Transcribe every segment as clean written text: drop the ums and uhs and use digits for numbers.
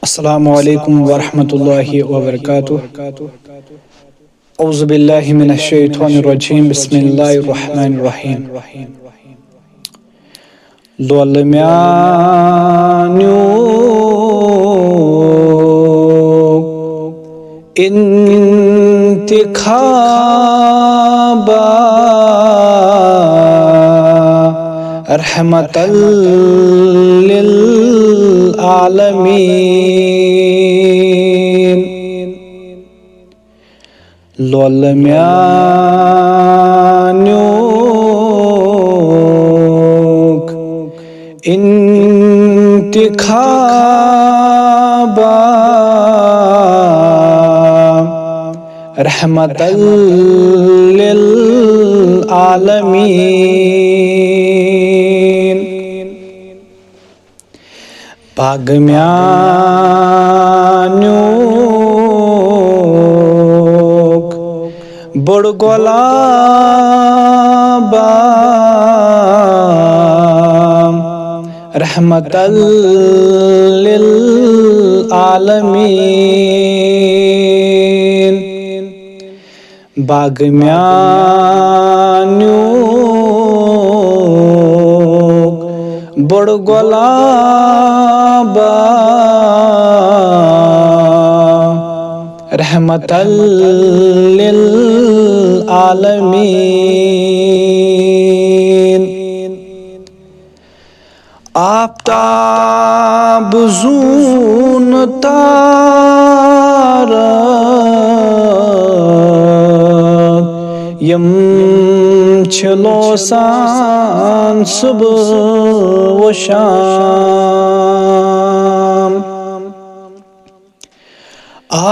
अस्सलामु अलैकुम वरहमतुल्लाहि वबरकातुहू। औज़ु बिल्लाहि मिनश शैतानिर रजीम। बिस्मिल्लाहिर रहमानिर रहीम। लोल म्यान्यो इंतिखाबा रहमतल लिल आलमीन। लोल म्यान्यो इंतिखाबा रहमतल लिल आलमीन। पाग म्यान्यो बड़ गोलाबा रहमतल लिल आलमीन। बाग म्यान्यो बड़ गोलाबा रहमतल लिल आलमीन। आफताब ज़ून तारक यम छ लोसान सुबह व शाम।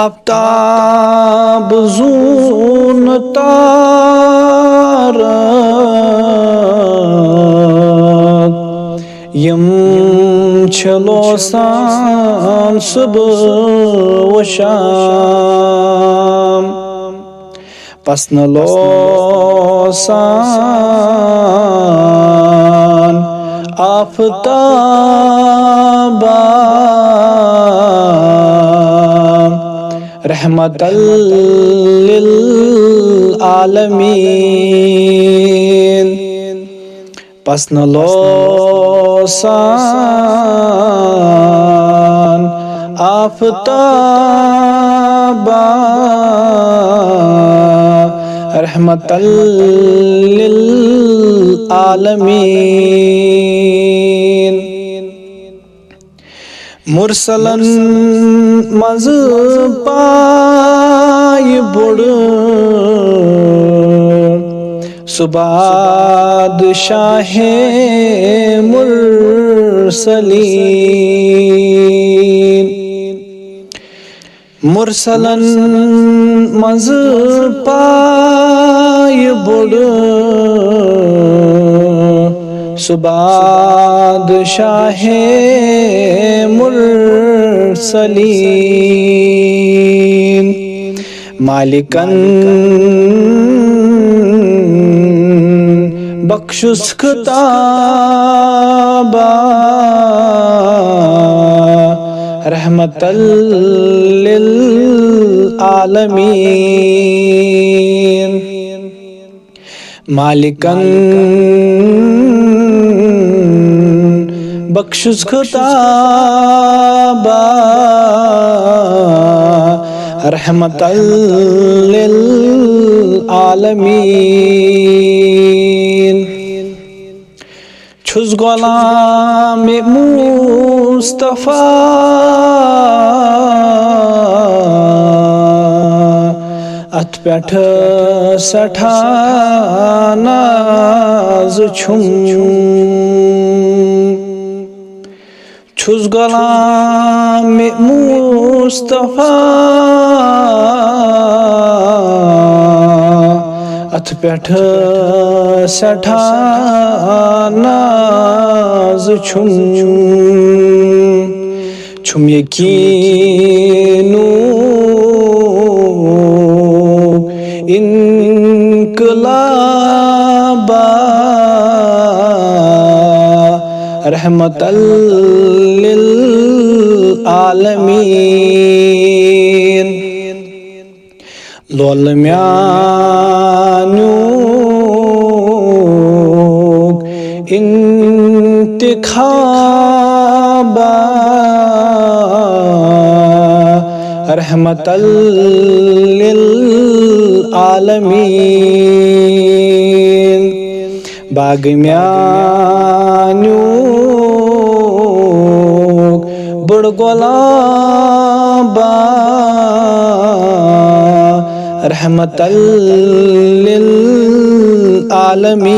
आफताब ज़ून तारक यम छ लोसान सुबह व शाम। पस न लोसान आफताबा रहमतल लिल आलमीन। पस न लोसान आफताबा रहमतल लिल आलमीन। मुरसलन मज पाय बुड़ सुबादशाहे मुरसलीन। मुरसलन मज पाय बुड़ सुबादशाहे मुरसलीन। मालिकन बख्शुस खिताबा रहमतल लिल आलमीन। मालिकन बख्शुस खिताबा रहमतल लिल आलमीन। छुस गुलाम मुस्तफा अत पेठ सठा नाज छुम। छुस गुलाम मुस्तफा अत पेठ सठा नाज छुम। छुम यकीनो इनकलाबा रहमतल लिल आलमीन लोल म्यानुक इंतिखाबा रहमतल लिल आलमीन बाग म्यानुक बड़ गुलाबा रहमतल लिल आलमीन